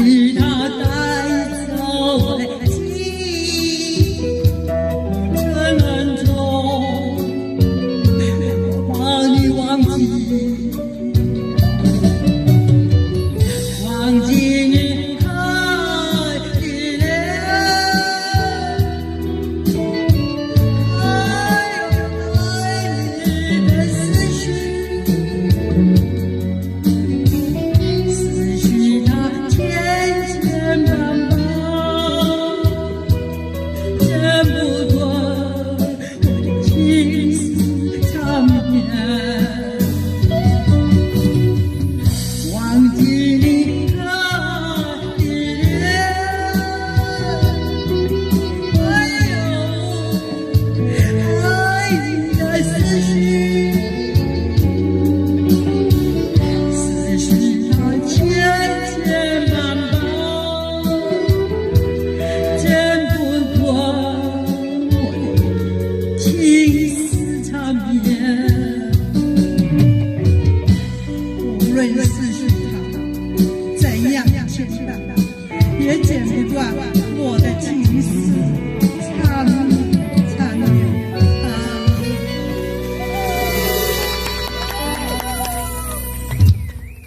里他带走我的情，怎能从把你忘记，忘记你爱的脸，还有爱你的思绪。思绪它千千万万，剪不断我的情丝缠绵。忘记你爱的脸，还有爱你的思绪。思绪它千千万万，剪不断我的情丝缠绵。无论思绪它怎样牵绊，也剪不断我的情丝。